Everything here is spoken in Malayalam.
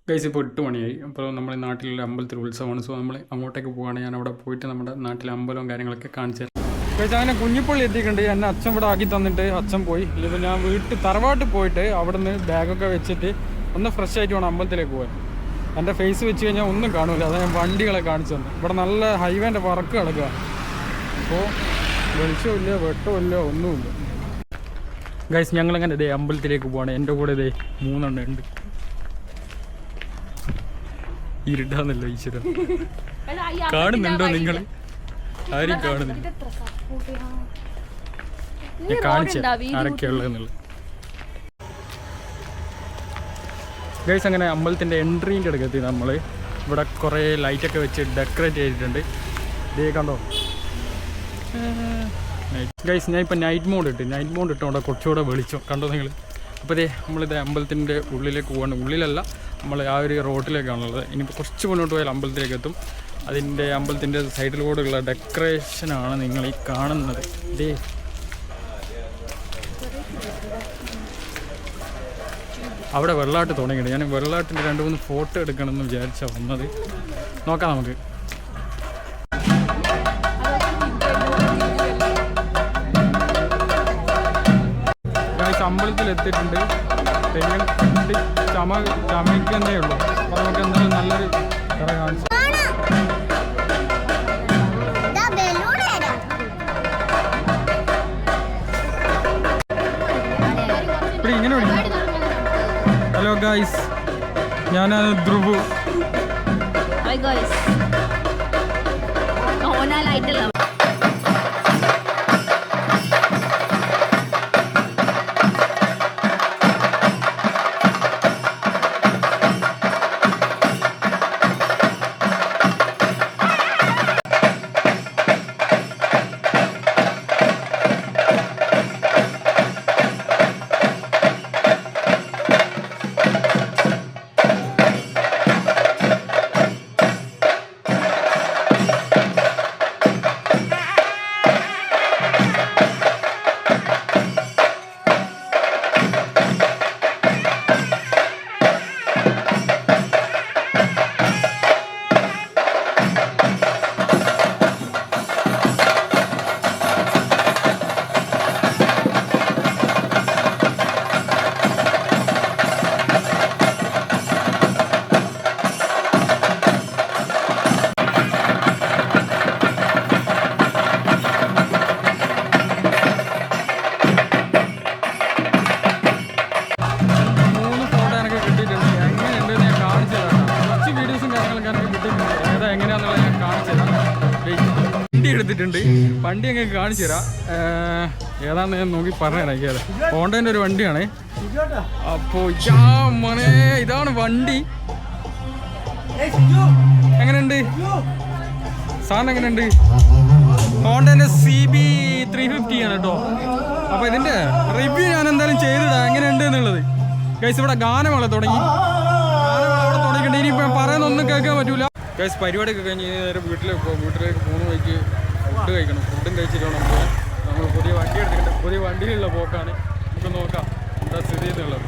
ഗൈസ് ഇപ്പോൾ 8 മണിയായി. അപ്പോൾ നമ്മുടെ നാട്ടിലുള്ള അമ്പലത്തിൽ ഉത്സവമാണ്. സോ നമ്മൾ അങ്ങോട്ടേക്ക് പോവുകയാണ്. ഞാൻ അവിടെ പോയിട്ട് നമ്മുടെ നാട്ടിലെ അമ്പലവും കാര്യങ്ങളൊക്കെ കാണിച്ചു തരാം. ഗൈസ് അങ്ങനെ കുഞ്ഞിപ്പള്ളി എത്തിയിട്ടുണ്ട്. എന്നെ അച്ഛൻ ഇവിടെ ആക്കി തന്നിട്ട് അച്ഛൻ പോയി. ഇപ്പോൾ ഞാൻ തറവാട്ടിൽ പോയിട്ട് അവിടെ നിന്ന് ബാഗൊക്കെ വെച്ചിട്ട് ഒന്ന് ഫ്രഷ് ആയിട്ട് വേണം അമ്പലത്തിലേക്ക് പോകാൻ. എൻ്റെ ഫേസ് വെച്ച് കഴിഞ്ഞാൽ ഒന്നും കാണില്ല. അതാണ് ഞാൻ വണ്ടികളെ കാണിച്ചു തന്നെ. ഇവിടെ നല്ല ഹൈവേൻ്റെ വർക്ക് കിടക്കുക. അപ്പോൾ വെളിച്ചമില്ല, വെട്ടമില്ല, ഒന്നുമില്ല. ഗൈസ് ഞങ്ങളങ്ങനെ ഇതേ അമ്പലത്തിലേക്ക് പോവാണ്. എൻ്റെ കൂടെ ഇതേ 3 എണ്ണം ഉണ്ട്. ഇരുട്ടാന്നല്ലോ ഈശ്വരൻ. കാണുന്നുണ്ടോ നിങ്ങൾ? ആരും കാണുന്നില്ല. ഞാൻ കാണിച്ചു ആരൊക്കെയുള്ളതെന്നുള്ളത്. ഗൈസ് അങ്ങനെ അമ്പലത്തിൻ്റെ എൻട്രീൻ്റെ അടുക്കെത്തി. നമ്മൾ ഇവിടെ കുറേ ലൈറ്റൊക്കെ വെച്ച് ഡെക്കറേറ്റ് ചെയ്തിട്ടുണ്ട്. ഇതേ കണ്ടോ ഗൈസ്. ഞാൻ ഇപ്പോൾ നൈറ്റ് മോഡ് ഇട്ടുകൊണ്ട് കുറച്ചുകൂടെ വെളിച്ചം കണ്ടോ നിങ്ങൾ. അപ്പോൾ ഇതേ നമ്മളിത് അമ്പലത്തിൻ്റെ ഉള്ളിലേക്ക് പോകാണ്. ഉള്ളിലല്ല, നമ്മൾ ആ ഒരു റോഡിലേക്കാണുള്ളത്. ഇനിയിപ്പോൾ കുറച്ച് മുന്നോട്ട് പോയാൽ അമ്പലത്തിലേക്ക് എത്തും. അതിൻ്റെ അമ്പലത്തിൻ്റെ സൈഡിലൂടെയുള്ള ഡെക്കറേഷനാണ് നിങ്ങൾ ഈ കാണുന്നത്. ഇതേ അവിടെ വെള്ളാട്ട് തുടങ്ങിയിട്ട് ഞാൻ വെള്ളാട്ടിൻ്റെ 2-3 ഫോട്ടോ എടുക്കണമെന്ന് വിചാരിച്ചാണ് വന്നത്. നോക്കാം നമുക്ക്. അമ്പലത്തിൽ എത്തിയിട്ടുണ്ട്. തെയ്യം കണ്ടി ചമയ്ക്കുന്നേ ഉള്ളൂ. അപ്പോൾ നമുക്ക് എന്തായാലും നല്ലൊരു കറ കാണിച്ചു. ഇവിടെ ഇങ്ങനെ വിളിക്കും. ഹലോ ഗായ്സ്, ഞാനാണ് ധ്രുവ്. എങ്ങനെയാണെന്നുള്ളത് ഞാൻ കാണിച്ചു തരാം. വണ്ടി എടുത്തിട്ടുണ്ട്. വണ്ടി അങ്ങനെ കാണിച്ചു തരാം. ഏതാണെന്ന് ഞാൻ നോക്കി പറഞ്ഞുതരാം. ഏതാ ഹോണ്ടേൻ്റെ ഒരു വണ്ടിയാണ്. അപ്പോൾ മോനെ ഇതാണ് വണ്ടി. എങ്ങനെയുണ്ട് സാധനം? എങ്ങനെയുണ്ട്? ഹോണ്ടേൻ്റെ CB 350 ആണ് കേട്ടോ. അപ്പോൾ ഇതിൻ്റെ റിവ്യൂ ഞാൻ എന്തായാലും ചെയ്തിടാം എങ്ങനെയുണ്ട് എന്നുള്ളത്. ഗൈസ് ഇവിടെ ഗാനമേള തുടങ്ങി. അവിടെ തുടങ്ങിയിട്ടുണ്ട്. ഇനിയിപ്പോൾ പറയുന്നൊന്നും കേൾക്കാൻ പറ്റൂല. ഗൈസ് പരിപാടിയൊക്കെ കഴിഞ്ഞ് നേരെ വീട്ടിലേക്ക് പോകുന്ന വഴിക്ക് ഫുഡ് കഴിക്കണം. ഫുഡും കഴിച്ചിട്ട് വേണം പോകാൻ. നമ്മൾ പുതിയ വണ്ടി എടുത്തിട്ട് പുതിയ വണ്ടിയിലുള്ള പോക്കാണ്. നമുക്ക് നോക്കാം എന്താ സ്ഥിതി എന്നുള്ളത്.